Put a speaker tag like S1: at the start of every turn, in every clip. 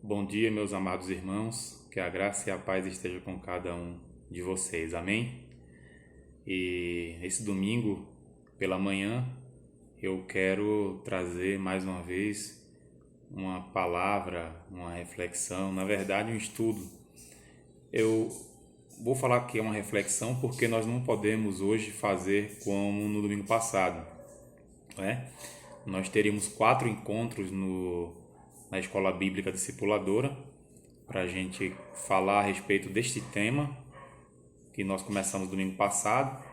S1: Bom dia, meus amados irmãos, que a graça e a paz esteja com cada um de vocês, amém? E esse domingo, pela manhã, eu quero trazer mais uma vez uma palavra, uma reflexão, na verdade, um estudo. Eu vou falar que é uma reflexão porque nós não podemos hoje fazer como no domingo passado, não é? Nós teríamos 4 encontros na Escola Bíblica Discipuladora para a gente falar a respeito deste tema que nós começamos domingo passado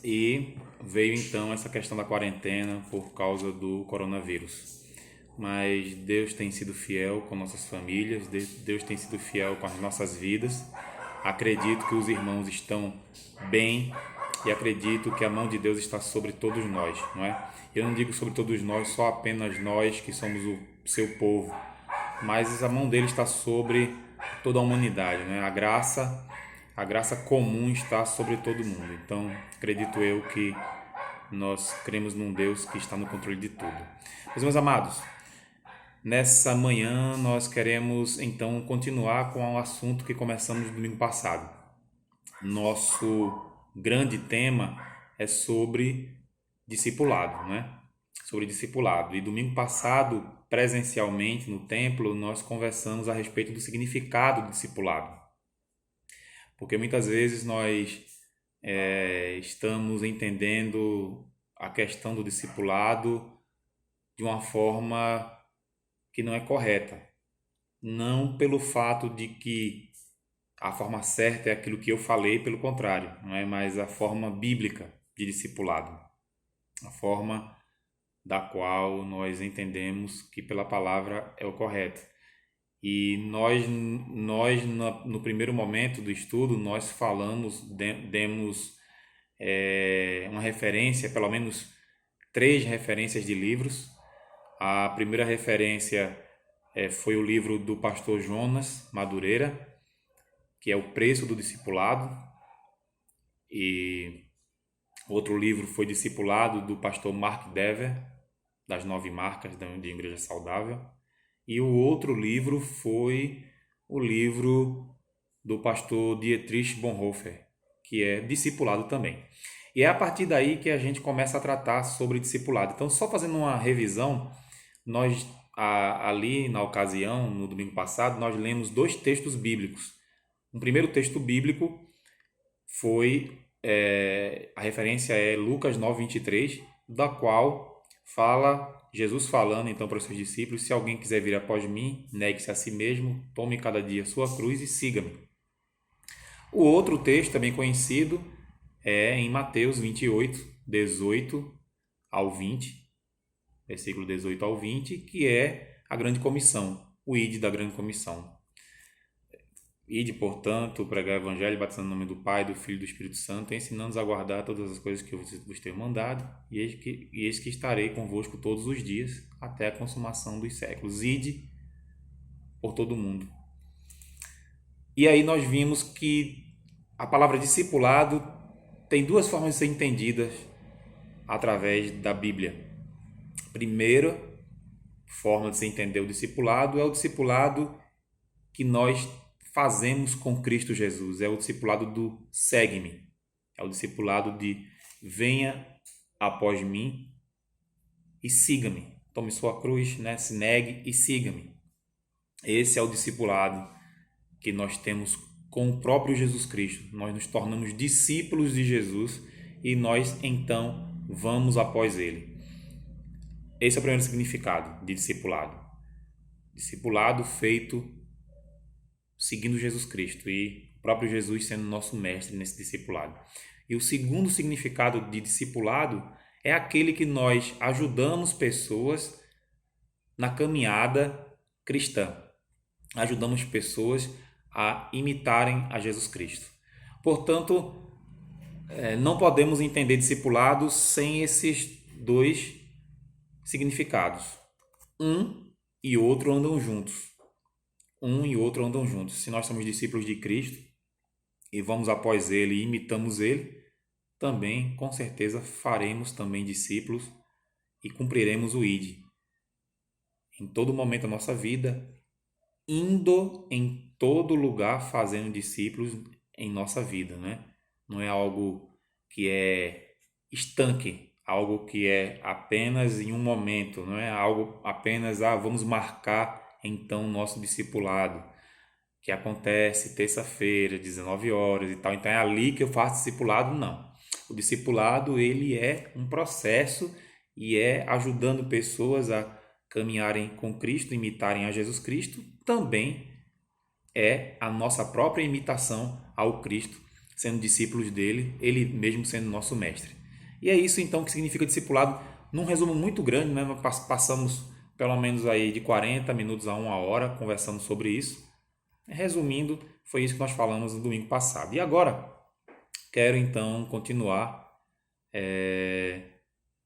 S1: e veio então essa questão da quarentena por causa do coronavírus. Mas Deus tem sido fiel com nossas famílias, Deus tem sido fiel com as nossas vidas. Acredito que os irmãos estão bem e acredito que a mão de Deus está sobre todos nós, não é? Eu não digo sobre todos nós, só apenas nós que somos o seu povo, mas a mão dele está sobre toda a humanidade, né? A graça comum está sobre todo mundo. Então, acredito eu que nós cremos num Deus que está no controle de tudo. Meus amados, nessa manhã nós queremos então continuar com o assunto que começamos no domingo passado. Nosso grande tema é sobre discipulado, né? Sobre discipulado. E domingo passado, presencialmente no templo, nós conversamos a respeito do significado do discipulado. Porque muitas vezes nós estamos entendendo a questão do discipulado de uma forma que não é correta. Não pelo fato de que a forma certa é aquilo que eu falei, pelo contrário, não é mais a forma bíblica de discipulado, a forma da qual nós entendemos que pela palavra é o correto. E nós no primeiro momento do estudo, nós falamos, demos uma referência, pelo menos 3 referências de livros. A primeira referência foi o livro do pastor Jonas Madureira, que é O Preço do Discipulado, e outro livro foi Discipulado, do pastor Mark Dever, das 9 marcas de Igreja Saudável. E o outro livro foi o livro do pastor Dietrich Bonhoeffer, que é discipulado também. E é a partir daí que a gente começa a tratar sobre discipulado. Então, só fazendo uma revisão, nós ali na ocasião, no domingo passado, nós lemos 2 textos bíblicos. Um primeiro texto bíblico foi, a referência é Lucas 9:23, da qual fala Jesus falando então para os seus discípulos: se alguém quiser vir após mim, negue-se a si mesmo, tome cada dia sua cruz e siga-me. O outro texto, também conhecido, é em Mateus 28:18 ao 20, versículo 18 ao 20, que é a grande comissão, o ide da grande comissão. Ide, portanto, pregar o evangelho, batizando no nome do Pai, do Filho e do Espírito Santo, ensinando-os a guardar todas as coisas que eu vos tenho mandado, e eis que estarei convosco todos os dias, até a consumação dos séculos. Ide por todo o mundo. E aí nós vimos que a palavra discipulado tem 2 formas de ser entendidas através da Bíblia. A primeira forma de se entender o discipulado é o discipulado que nós fazemos com Cristo Jesus. É o discipulado do segue-me. É o discipulado de venha após mim e siga-me. Tome sua cruz, né? Se negue e siga-me. Esse é o discipulado que nós temos com o próprio Jesus Cristo. Nós nos tornamos discípulos de Jesus e nós então vamos após ele. Esse é o primeiro significado de discipulado. Discipulado feito seguindo Jesus Cristo e o próprio Jesus sendo nosso mestre nesse discipulado. E o segundo significado de discipulado é aquele que nós ajudamos pessoas na caminhada cristã. Ajudamos pessoas a imitarem a Jesus Cristo. Portanto, não podemos entender discipulado sem esses 2 significados. Um e outro andam juntos. Um e outro andam juntos. Se nós somos discípulos de Cristo e vamos após Ele e imitamos Ele, também, com certeza, faremos também discípulos e cumpriremos o ID. Em todo momento da nossa vida, indo em todo lugar fazendo discípulos em nossa vida, né? Não é algo que é estanque, algo que é apenas em um momento, não é algo apenas, vamos marcar então o nosso discipulado, que acontece terça-feira, 19 horas e tal, então é ali que eu faço discipulado, não. O discipulado, ele é um processo e é ajudando pessoas a caminharem com Cristo, imitarem a Jesus Cristo, também é a nossa própria imitação ao Cristo, sendo discípulos dele, ele mesmo sendo nosso mestre. E é isso então que significa discipulado, num resumo muito grande, né? Nós passamos pelo menos aí de 40 minutos a 1 hora conversando sobre isso. Resumindo, foi isso que nós falamos no domingo passado. E agora, quero então continuar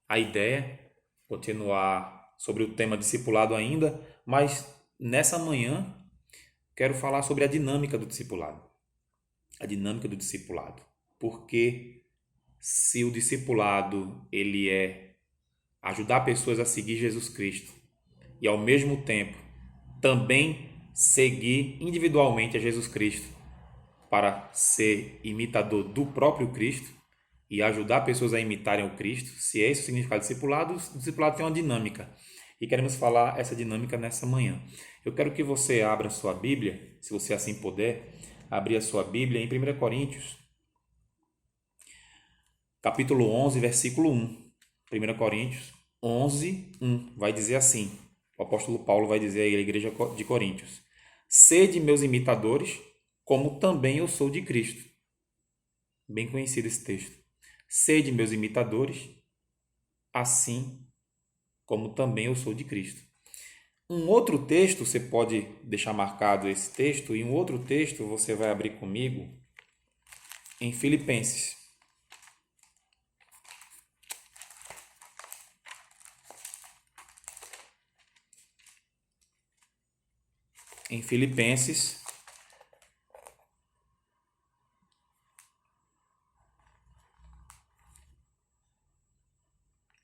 S1: a ideia, continuar sobre o tema discipulado ainda, mas nessa manhã quero falar sobre a dinâmica do discipulado. A dinâmica do discipulado. Porque se o discipulado ele é ajudar pessoas a seguir Jesus Cristo e ao mesmo tempo também seguir individualmente a Jesus Cristo para ser imitador do próprio Cristo e ajudar pessoas a imitarem o Cristo, se esse é o significado de discipulado, o discipulado tem uma dinâmica. E queremos falar essa dinâmica nessa manhã. Eu quero que você abra sua Bíblia, se você assim puder, abrir a sua Bíblia em 1 Coríntios, capítulo 11, versículo 1. 1 Coríntios 11, 1. Vai dizer assim, o apóstolo Paulo vai dizer à igreja de Coríntios: sede meus imitadores, como também eu sou de Cristo. Bem conhecido esse texto. Sede meus imitadores, assim como também eu sou de Cristo. Um outro texto, você pode deixar marcado esse texto, e um outro texto você vai abrir comigo em Filipenses. Em Filipenses,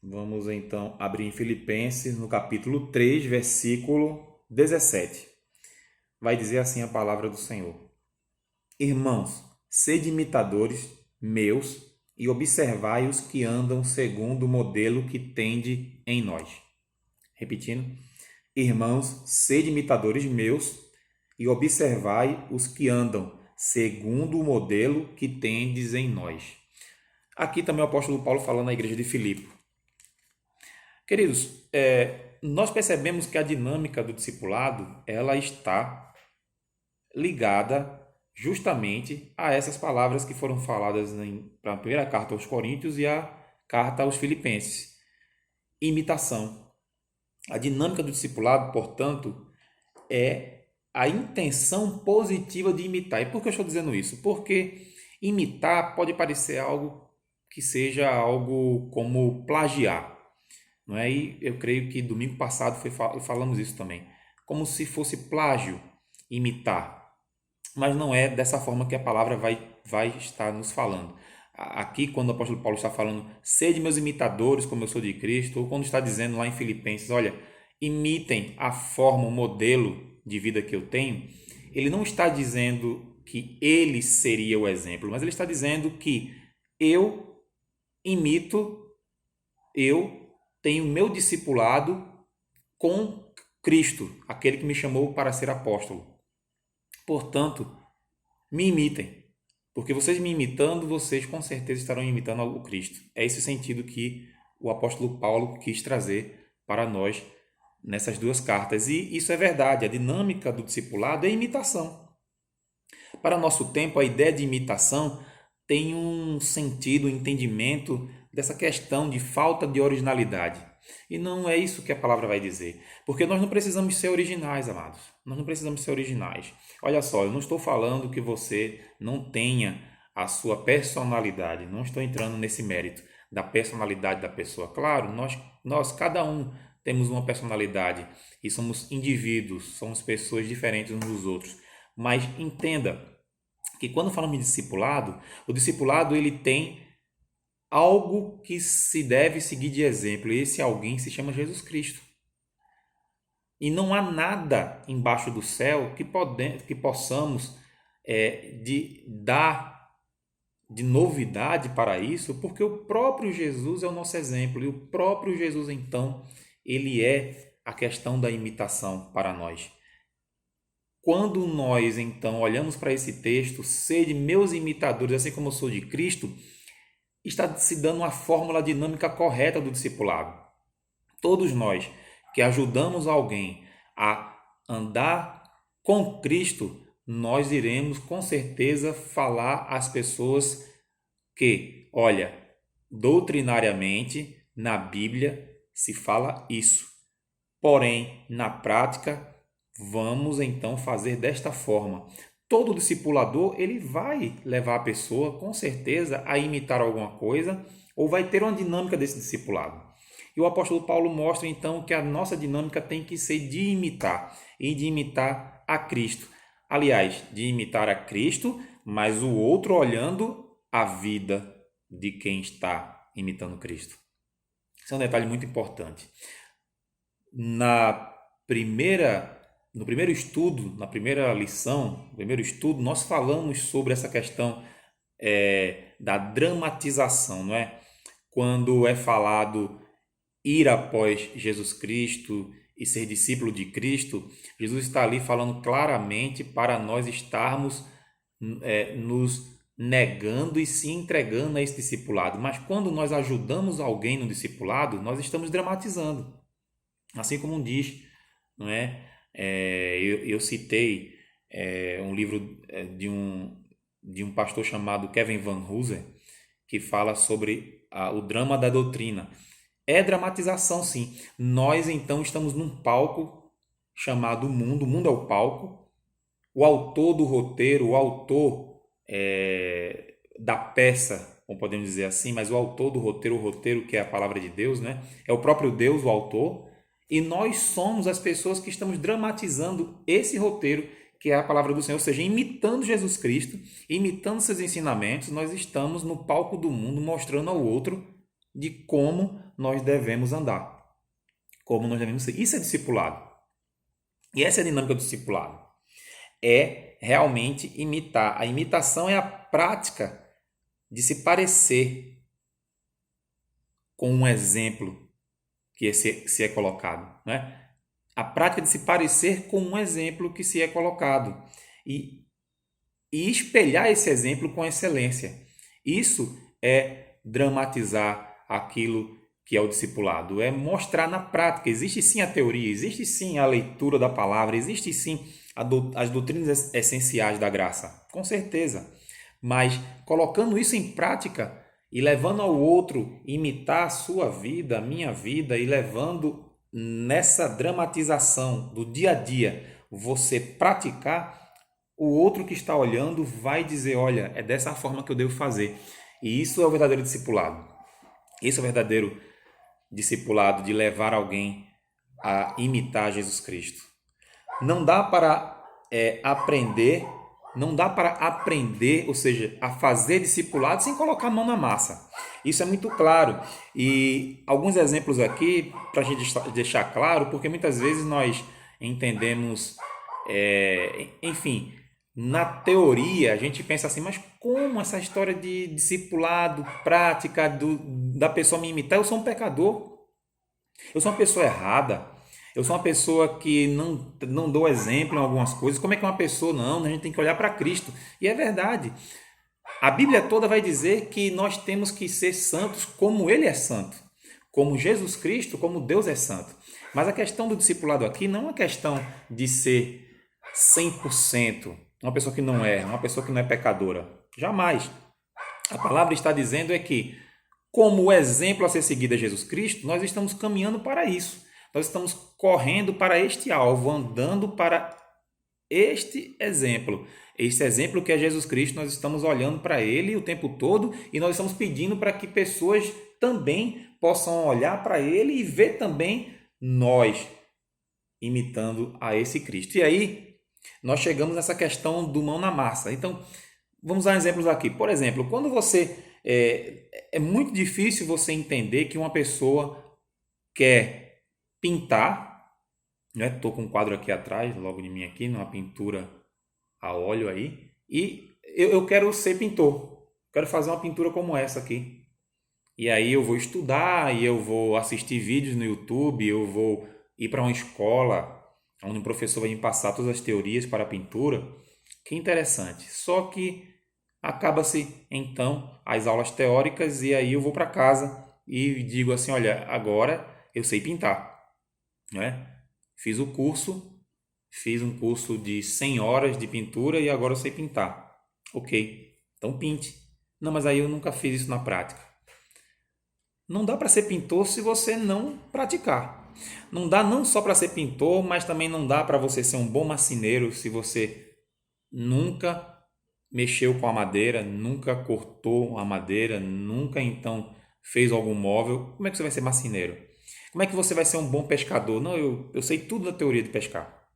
S1: vamos então abrir em Filipenses, no capítulo 3, versículo 17. Vai dizer assim a palavra do Senhor: irmãos, sede imitadores meus e observai os que andam segundo o modelo que tende em nós. Repetindo: irmãos, sede imitadores meus e observai os que andam segundo o modelo que tendes em nós. Aqui também o apóstolo Paulo falando na igreja de Filipe. Queridos, nós percebemos que a dinâmica do discipulado ela está ligada justamente a essas palavras que foram faladas na primeira carta aos Coríntios e a carta aos Filipenses. Imitação. A dinâmica do discipulado, portanto, é a intenção positiva de imitar. E por que eu estou dizendo isso? Porque imitar pode parecer algo que seja algo como plagiar. Não é? E eu creio que domingo passado falamos isso também. Como se fosse plágio, imitar. Mas não é dessa forma que a palavra vai estar nos falando. Aqui, quando o apóstolo Paulo está falando, sede meus imitadores, como eu sou de Cristo, ou quando está dizendo lá em Filipenses, olha, imitem a forma, o modelo de vida que eu tenho, ele não está dizendo que ele seria o exemplo, mas ele está dizendo que eu imito, eu tenho meu discipulado com Cristo, aquele que me chamou para ser apóstolo. Portanto, me imitem, porque vocês me imitando, vocês com certeza estarão imitando o Cristo. É esse o sentido que o apóstolo Paulo quis trazer para nós nessas duas cartas. E isso é verdade, a dinâmica do discipulado é imitação. Para nosso tempo, a ideia de imitação tem um sentido, um entendimento dessa questão de falta de originalidade. E não é isso que a palavra vai dizer. Porque nós não precisamos ser originais, amados. Nós não precisamos ser originais. Olha só, eu não estou falando que você não tenha a sua personalidade. Não estou entrando nesse mérito da personalidade da pessoa. Claro, nós cada um temos uma personalidade e somos indivíduos, somos pessoas diferentes uns dos outros. Mas entenda que quando falamos de discipulado, o discipulado ele tem algo que se deve seguir de exemplo. E esse alguém se chama Jesus Cristo. E não há nada embaixo do céu que possamos de dar de novidade para isso, porque o próprio Jesus é o nosso exemplo. E o próprio Jesus, então, ele é a questão da imitação para nós. Quando nós, então, olhamos para esse texto, sede meus imitadores, assim como eu sou de Cristo, está se dando uma fórmula dinâmica correta do discipulado. Todos nós que ajudamos alguém a andar com Cristo, nós iremos com certeza falar às pessoas que, olha, doutrinariamente na Bíblia se fala isso. Porém, na prática, vamos então fazer desta forma. Todo discipulador, ele vai levar a pessoa, com certeza, a imitar alguma coisa ou vai ter uma dinâmica desse discipulado. E o apóstolo Paulo mostra então que a nossa dinâmica tem que ser de imitar e de imitar a Cristo. Aliás, de imitar a Cristo, mas o outro olhando a vida de quem está imitando Cristo. Esse é um detalhe muito importante. No primeiro estudo, na primeira lição, no primeiro estudo, nós falamos sobre essa questão da dramatização, não é? Quando é falado ir após Jesus Cristo e ser discípulo de Cristo, Jesus está ali falando claramente para nós estarmos nos negando e se entregando a esse discipulado. Mas quando nós ajudamos alguém no discipulado, nós estamos dramatizando. Assim como diz, não é? Eu citei um livro de um pastor chamado Kevin Van Hooser, que fala sobre o drama da doutrina. É dramatização, sim. Nós, então, estamos num palco chamado mundo. O mundo é o palco. O autor do roteiro, o autor da peça, como podemos dizer assim, mas o autor do roteiro, o roteiro que é a palavra de Deus, né? É o próprio Deus, o autor. E nós somos as pessoas que estamos dramatizando esse roteiro, que é a palavra do Senhor, ou seja, imitando Jesus Cristo, imitando seus ensinamentos, nós estamos no palco do mundo mostrando ao outro de como nós devemos andar, como nós devemos ser. Isso é discipulado. E essa é a dinâmica do discipulado. É realmente imitar. A imitação é a prática de se parecer com um exemplo que se é colocado, né? A prática de se parecer com um exemplo que se é colocado e espelhar esse exemplo com excelência. Isso é dramatizar aquilo que é o discipulado, é mostrar na prática. Existe sim a teoria, existe sim a leitura da palavra, existe sim as doutrinas essenciais da graça, com certeza. Mas colocando isso em prática e levando ao outro imitar a sua vida, a minha vida, e levando nessa dramatização do dia a dia, você praticar, o outro que está olhando vai dizer, olha, é dessa forma que eu devo fazer. E isso é o verdadeiro discipulado. Isso é o verdadeiro discipulado, de levar alguém a imitar Jesus Cristo. Não dá para aprender, ou seja, a fazer discipulado sem colocar a mão na massa. Isso é muito claro. E alguns exemplos aqui para a gente deixar claro, porque muitas vezes nós entendemos, enfim, na teoria a gente pensa assim, mas como essa história de discipulado, prática da pessoa me imitar? Eu sou um pecador, eu sou uma pessoa errada, eu sou uma pessoa que não dou exemplo em algumas coisas. Como é que uma pessoa não? A gente tem que olhar para Cristo. E é verdade. A Bíblia toda vai dizer que nós temos que ser santos como Ele é santo. Como Jesus Cristo, como Deus é santo. Mas a questão do discipulado aqui não é uma questão de ser 100%, uma pessoa que não erra, uma pessoa que não é pecadora. Jamais. A palavra está dizendo que, como o exemplo a ser seguido é Jesus Cristo, nós estamos caminhando para isso. Nós estamos correndo para este alvo, andando para este exemplo. Este exemplo que é Jesus Cristo, nós estamos olhando para Ele o tempo todo e nós estamos pedindo para que pessoas também possam olhar para Ele e ver também nós imitando a esse Cristo. E aí, nós chegamos nessa questão do mão na massa. Então, vamos dar exemplos aqui. Por exemplo, quando você... É muito difícil você entender que uma pessoa quer pintar né? Estou com um quadro aqui atrás, logo de mim aqui, numa pintura a óleo aí, e eu quero ser pintor, quero fazer uma pintura como essa aqui. E aí eu vou estudar, e eu vou assistir vídeos no YouTube, eu vou ir para uma escola onde o professor vai me passar todas as teorias para a pintura. Que interessante. Só que acaba-se então as aulas teóricas e aí eu vou para casa e digo assim, olha, agora eu sei pintar, né? Fiz o curso, fiz um curso de 100 horas de pintura e agora eu sei pintar. Ok, então pinte. Não, mas aí eu nunca fiz isso na prática. Não dá para ser pintor se você não praticar. Não dá não só para ser pintor, mas também não dá para você ser um bom marceneiro se você nunca mexeu com a madeira, nunca cortou a madeira, nunca então fez algum móvel. Como é que você vai ser marceneiro? Como é que você vai ser um bom pescador? Não, eu sei tudo na teoria de pescar.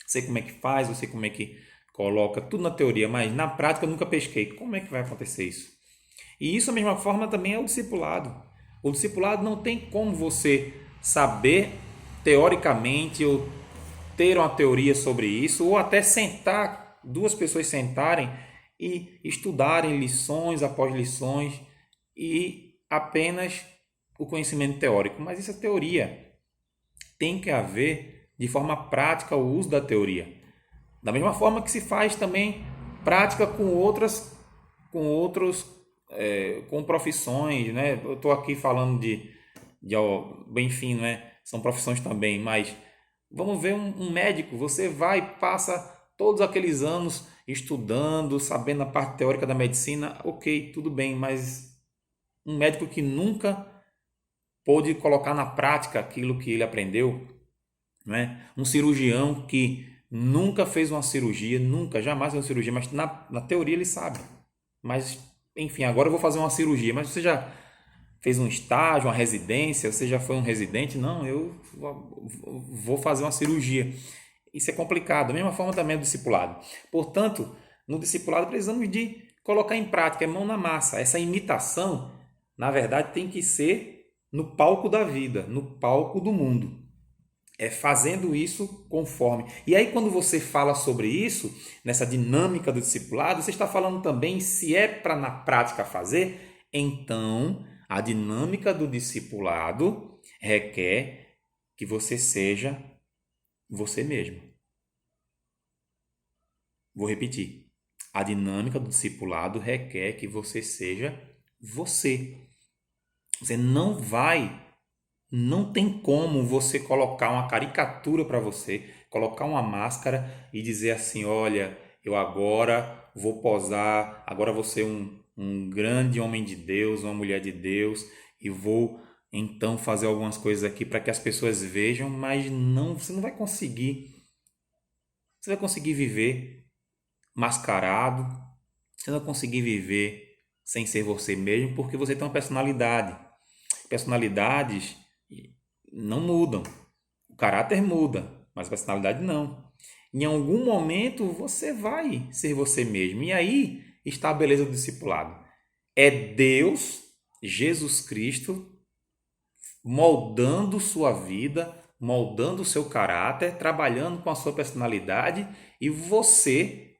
S1: Sei como é que faz, eu sei como é que coloca, tudo na teoria, mas na prática eu nunca pesquei. Como é que vai acontecer isso? E isso, da mesma forma, também é o discipulado. O discipulado não tem como você saber teoricamente ou ter uma teoria sobre isso, ou até sentar, duas pessoas sentarem e estudarem lições após lições e apenas o conhecimento teórico. Mas isso é teoria. Tem que haver de forma prática o uso da teoria. Da mesma forma que se faz também prática com profissões, né? Eu estou aqui falando de enfim, né? São profissões também, mas vamos ver um médico, você vai, passa todos aqueles anos estudando, sabendo a parte teórica da medicina, ok, tudo bem, mas um médico que nunca pôde colocar na prática aquilo que ele aprendeu, né? Um cirurgião que nunca fez uma cirurgia, nunca, jamais fez uma cirurgia, mas na teoria ele sabe. Mas, enfim, agora eu vou fazer uma cirurgia, mas você já fez um estágio, uma residência, você já foi um residente? Não, eu vou fazer uma cirurgia. Isso é complicado. Da mesma forma também é o discipulado. Portanto, no discipulado precisamos de colocar em prática, é mão na massa. Essa imitação, na verdade, tem que ser no palco da vida, no palco do mundo. É fazendo isso conforme. E aí, quando você fala sobre isso, nessa dinâmica do discipulado, você está falando também se é para na prática fazer, então a dinâmica do discipulado requer que você seja você mesmo. Vou repetir. A dinâmica do discipulado requer que você seja você. Você não tem como você colocar uma caricatura para você, colocar uma máscara e dizer assim, olha, eu agora vou posar, agora vou ser um grande homem de Deus, uma mulher de Deus e vou então fazer algumas coisas aqui para que as pessoas vejam, mas não, você não vai conseguir. Você vai conseguir viver mascarado, você não vai conseguir viver sem ser você mesmo, porque você tem uma personalidade. Personalidades não mudam. O caráter muda, mas a personalidade não. Em algum momento você vai ser você mesmo. E aí está a beleza do discipulado. É Deus, Jesus Cristo, moldando sua vida, moldando o seu caráter, trabalhando com a sua personalidade e você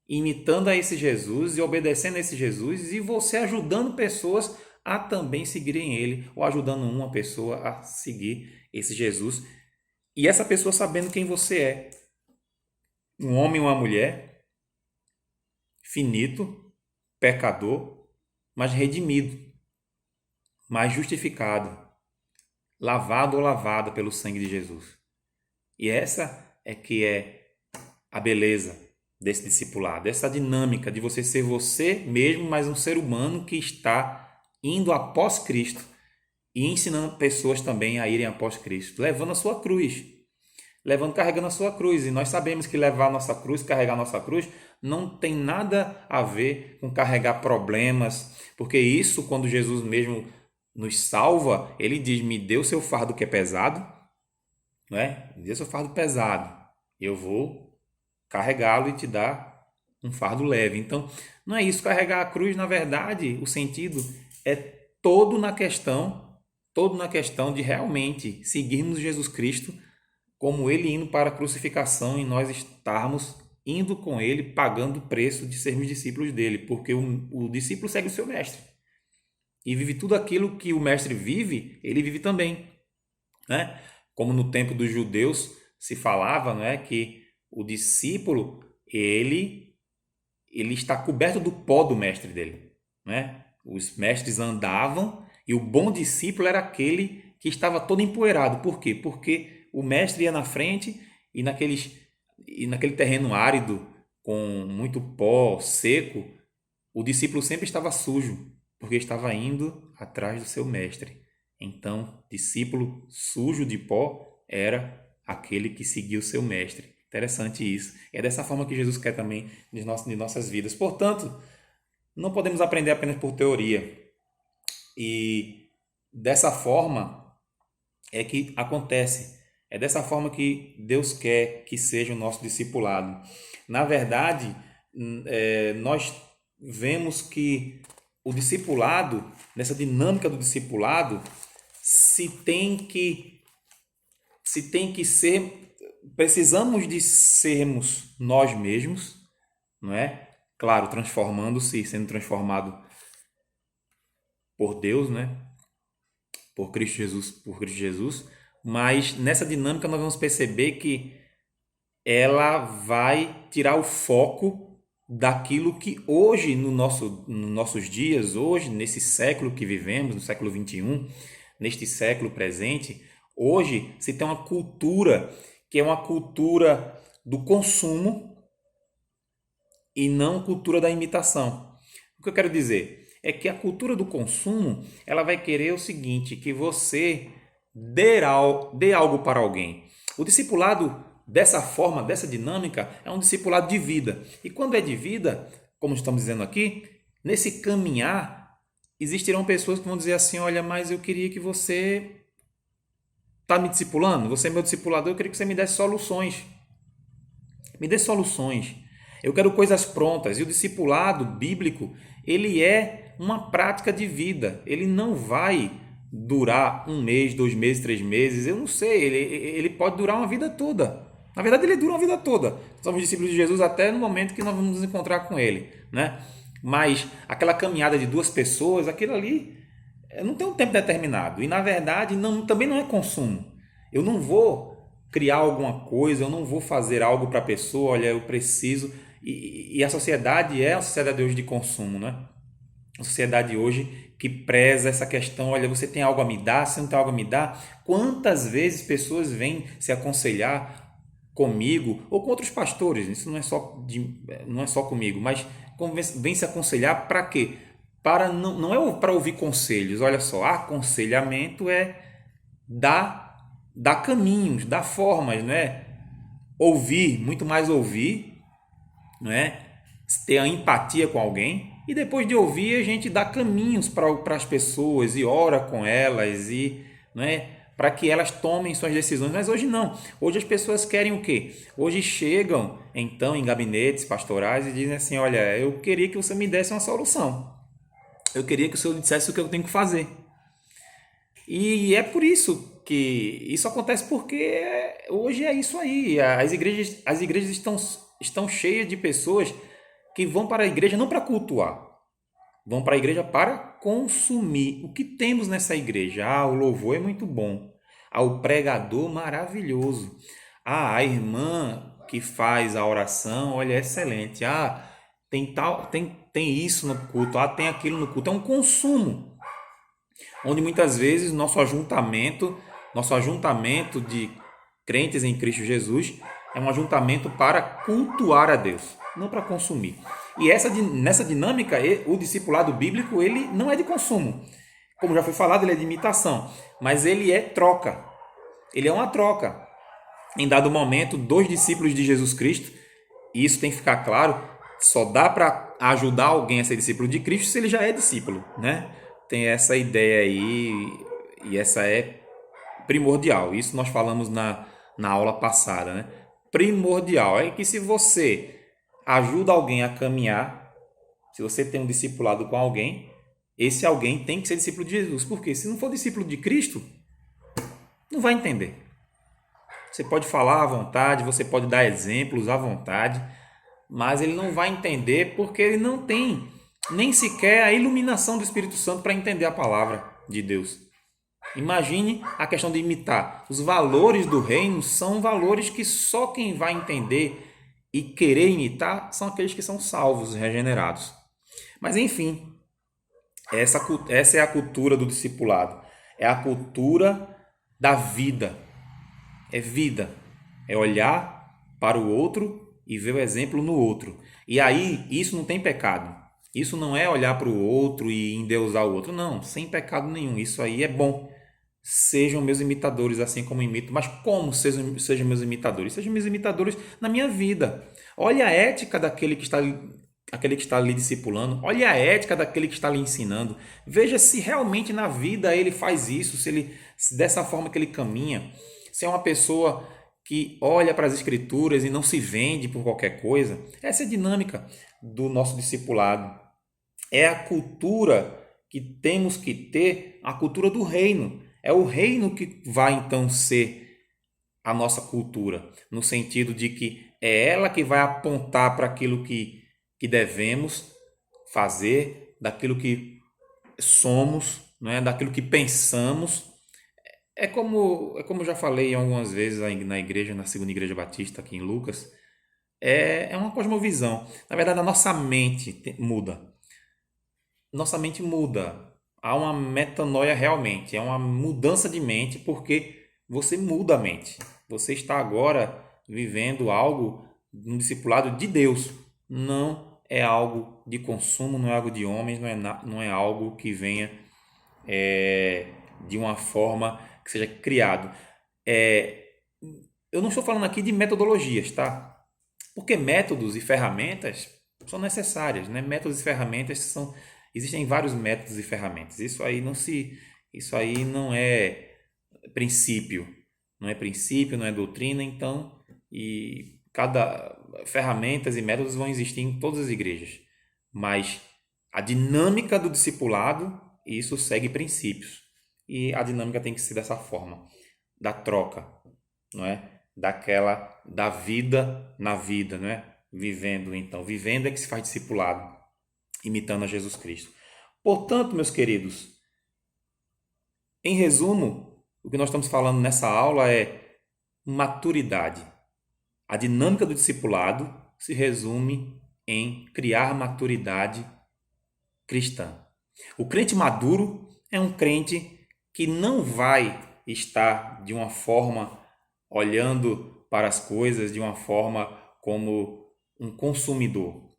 S1: imitando a esse Jesus e obedecendo a esse Jesus e você ajudando pessoas a também seguirem ele ou ajudando uma pessoa a seguir esse Jesus e essa pessoa sabendo quem você é. Um homem ou uma mulher finito, pecador, mas redimido, mas justificado, lavado ou lavada pelo sangue de Jesus. E essa é que é a beleza desse discipulado, essa dinâmica de você ser você mesmo, mas um ser humano que está indo após Cristo e ensinando pessoas também a irem após Cristo, levando a sua cruz, carregando a sua cruz. E nós sabemos que levar a nossa cruz, carregar a nossa cruz, não tem nada a ver com carregar problemas, porque isso, quando Jesus mesmo nos salva, ele diz: me dê o seu fardo que é pesado, não é? Me dê o seu fardo pesado, eu vou carregá-lo e te dar um fardo leve. Então, não é isso. Carregar a cruz, na verdade, o sentido é todo na questão de realmente seguirmos Jesus Cristo como ele indo para a crucificação e nós estarmos indo com ele, pagando o preço de sermos discípulos dele, porque o discípulo segue o seu mestre e vive tudo aquilo que o mestre vive, ele vive também, né? Como no tempo dos judeus se falava, não é, que o discípulo ele está coberto do pó do mestre dele, né? Os mestres andavam e o bom discípulo era aquele que estava todo empoeirado. Por quê? Porque o mestre ia na frente e naquele terreno árido com muito pó seco, o discípulo sempre estava sujo, porque estava indo atrás do seu mestre. Então, discípulo sujo de pó era aquele que seguia o seu mestre. Interessante isso. É dessa forma que Jesus quer também de nossas vidas. Portanto, não podemos aprender apenas por teoria. E dessa forma é que acontece. É dessa forma que Deus quer que seja o nosso discipulado. Na verdade, nós vemos que o discipulado, nessa dinâmica do discipulado, se tem que ser, precisamos de sermos nós mesmos, não é? Claro, transformando-se, sendo transformado por Deus, né? Por Cristo Jesus, mas nessa dinâmica nós vamos perceber que ela vai tirar o foco daquilo que hoje, nos nossos dias, hoje, nesse século que vivemos, no século XXI, neste século presente, hoje se tem uma cultura que é uma cultura do consumo e não cultura da imitação. O que eu quero dizer é que a cultura do consumo ela vai querer o seguinte, que você dê algo para alguém. O discipulado dessa forma, dessa dinâmica, é um discipulado de vida. E quando é de vida, como estamos dizendo aqui, nesse caminhar, existirão pessoas que vão dizer assim, olha, mas eu queria que você está me discipulando, você é meu discipulador, eu queria que você me desse soluções. Me dê soluções. Eu quero coisas prontas. E o discipulado bíblico, ele é uma prática de vida. Ele não vai durar 1 mês, 2 meses, 3 meses. Eu não sei. Ele pode durar uma vida toda. Na verdade, ele dura uma vida toda. Somos discípulos de Jesus até no momento que nós vamos nos encontrar com ele, né? Mas aquela caminhada de 2 pessoas, aquilo ali não tem um tempo determinado. E na verdade, também não é consumo. Eu não vou criar alguma coisa, eu não vou fazer algo para a pessoa, olha, eu preciso. E a sociedade é a sociedade hoje de consumo, né? A sociedade hoje que preza essa questão, olha, você tem algo a me dar, você não tem algo a me dar? Quantas vezes pessoas vêm se aconselhar comigo ou com outros pastores, isso não é só comigo, mas vêm se aconselhar para quê? Não é para ouvir conselhos, olha só, aconselhamento é dar caminhos, dar formas, né? Ouvir, muito mais ouvir, não é? Ter a empatia com alguém e depois de ouvir a gente dá caminhos para as pessoas e ora com elas e, não é? Para que elas tomem suas decisões. Mas hoje não. Hoje as pessoas querem o quê? Hoje chegam então em gabinetes pastorais e dizem assim, olha, eu queria que você me desse uma solução. Eu queria que o senhor dissesse o que eu tenho que fazer. E é por isso que isso acontece, porque hoje é isso aí. As igrejas estão cheias de pessoas que vão para a igreja não para cultuar, vão para a igreja para consumir. O que temos nessa igreja? O louvor é muito bom. O pregador maravilhoso. A irmã que faz a oração, olha, é excelente. Tem isso no culto, tem aquilo no culto. É um consumo, onde muitas vezes nosso ajuntamento de crentes em Cristo Jesus é um ajuntamento para cultuar a Deus, não para consumir. E nessa dinâmica, o discipulado bíblico ele não é de consumo. Como já foi falado, ele é de imitação, mas ele é troca. Ele é uma troca. Em dado momento, 2 discípulos de Jesus Cristo, e isso tem que ficar claro, só dá para ajudar alguém a ser discípulo de Cristo se ele já é discípulo, né? Tem essa ideia aí, e essa é primordial. Isso nós falamos na aula passada, né? Primordial é que se você ajuda alguém a caminhar, se você tem um discipulado com alguém, esse alguém tem que ser discípulo de Jesus. Porque se não for discípulo de Cristo, não vai entender. Você pode falar à vontade, você pode dar exemplos à vontade, mas ele não vai entender porque ele não tem nem sequer a iluminação do Espírito Santo para entender a palavra de Deus. Imagine a questão de imitar. Os valores do reino são valores que só quem vai entender e querer imitar são aqueles que são salvos, regenerados. Mas enfim, essa é a cultura do discipulado. É a cultura da vida. É vida. É olhar para o outro e ver o exemplo no outro. E aí, isso não tem pecado. Isso não é olhar para o outro e endeusar o outro. Não, sem pecado nenhum. Isso aí é bom. Sejam meus imitadores assim como imito. Mas como sejam meus imitadores? Sejam meus imitadores na minha vida. Olha a ética daquele que está lhe discipulando. Olha a ética daquele que está lhe ensinando. Veja se realmente na vida ele faz isso, se dessa forma que ele caminha. Se é uma pessoa que olha para as escrituras e não se vende por qualquer coisa. Essa é a dinâmica do nosso discipulado. É a cultura que temos que ter, a cultura do reino. É o reino que vai então ser a nossa cultura, no sentido de que é ela que vai apontar para aquilo que devemos fazer, daquilo que somos, né? Daquilo que pensamos. É como eu já falei algumas vezes na igreja, na segunda igreja batista aqui em Lucas, é uma cosmovisão. Na verdade, a nossa mente muda. Nossa mente muda. Há uma metanoia realmente, é uma mudança de mente porque você muda a mente. Você está agora vivendo algo, um discipulado de Deus. Não é algo de consumo, não é algo de homens, não é algo que venha de uma forma que seja criado. É, eu não estou falando aqui de metodologias, tá? Porque métodos e ferramentas são necessárias, né? Métodos e ferramentas são, existem vários métodos e ferramentas. Isso aí não é princípio, não é doutrina, então, e cada ferramentas e métodos vão existir em todas as igrejas. Mas a dinâmica do discipulado, isso segue princípios. E a dinâmica tem que ser dessa forma, da troca, não é? Da vida na vida, não é? Vivendo então, vivendo é que se faz discipulado, imitando a Jesus Cristo. Portanto, meus queridos, em resumo, o que nós estamos falando nessa aula é maturidade. A dinâmica do discipulado se resume em criar maturidade cristã. O crente maduro é um crente que não vai estar de uma forma olhando para as coisas de uma forma como um consumidor.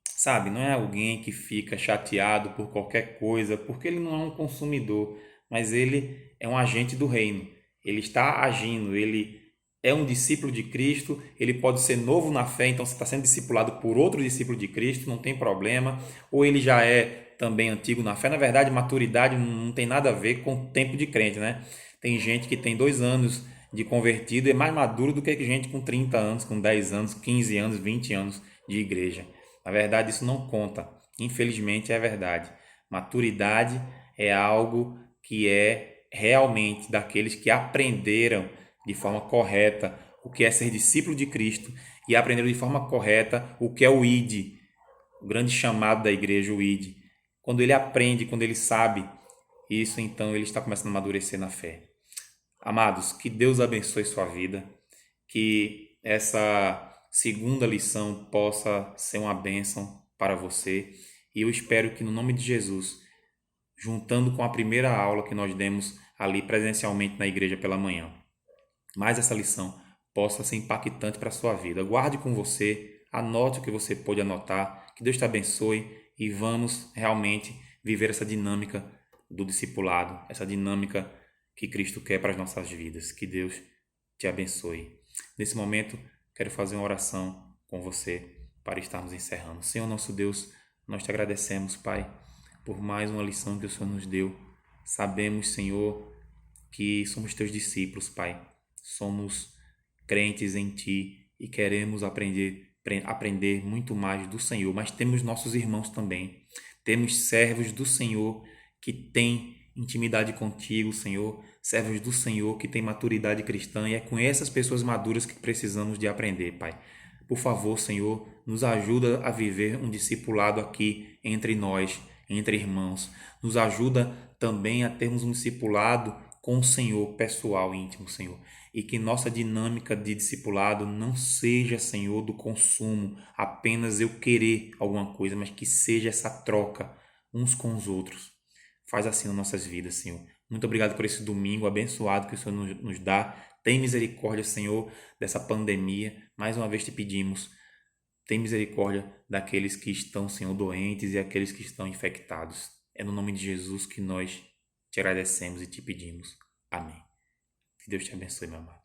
S1: Sabe, não é alguém que fica chateado por qualquer coisa, porque ele não é um consumidor, mas ele é um agente do reino. Ele está agindo, ele é um discípulo de Cristo, ele pode ser novo na fé, então você está sendo discipulado por outro discípulo de Cristo, não tem problema, ou ele já é também antigo na fé. Na verdade, maturidade não tem nada a ver com tempo de crente, né? Tem gente que tem 2 anos de convertido e é mais maduro do que gente com 30 anos, com 10 anos, 15 anos, 20 anos de igreja. Na verdade, isso não conta. Infelizmente, é verdade. Maturidade é algo que é realmente daqueles que aprenderam de forma correta o que é ser discípulo de Cristo e aprenderam de forma correta o que é o ID, o grande chamado da igreja, o ID. Quando ele aprende, quando ele sabe isso, então ele está começando a amadurecer na fé. Amados, que Deus abençoe sua vida, que essa segunda lição possa ser uma bênção para você e eu espero que no nome de Jesus, juntando com a primeira aula que nós demos ali presencialmente na igreja pela manhã, mais essa lição possa ser impactante para a sua vida. Guarde com você, anote o que você pôde anotar, que Deus te abençoe e vamos realmente viver essa dinâmica do discipulado, essa dinâmica que Cristo quer para as nossas vidas. Que Deus te abençoe. Nesse momento, quero fazer uma oração com você para estarmos encerrando. Senhor nosso Deus, nós te agradecemos, Pai, por mais uma lição que o Senhor nos deu. Sabemos, Senhor, que somos teus discípulos, Pai. Somos crentes em Ti e queremos aprender muito mais do Senhor, mas temos nossos irmãos também. Temos servos do Senhor que têm intimidade contigo, Senhor, servos do Senhor que têm maturidade cristã, e é com essas pessoas maduras que precisamos de aprender, Pai. Por favor, Senhor, nos ajuda a viver um discipulado aqui entre nós, entre irmãos. Nos ajuda também a termos um discipulado com o Senhor, pessoal, íntimo, Senhor. E que nossa dinâmica de discipulado não seja, Senhor, do consumo, apenas eu querer alguma coisa, mas que seja essa troca uns com os outros. Faz assim nas nossas vidas, Senhor. Muito obrigado por esse domingo abençoado que o Senhor nos dá. Tem misericórdia, Senhor, dessa pandemia. Mais uma vez te pedimos, tem misericórdia daqueles que estão, Senhor, doentes e aqueles que estão infectados. É no nome de Jesus que nós te agradecemos e te pedimos. Amém. Que Deus te abençoe, meu amado.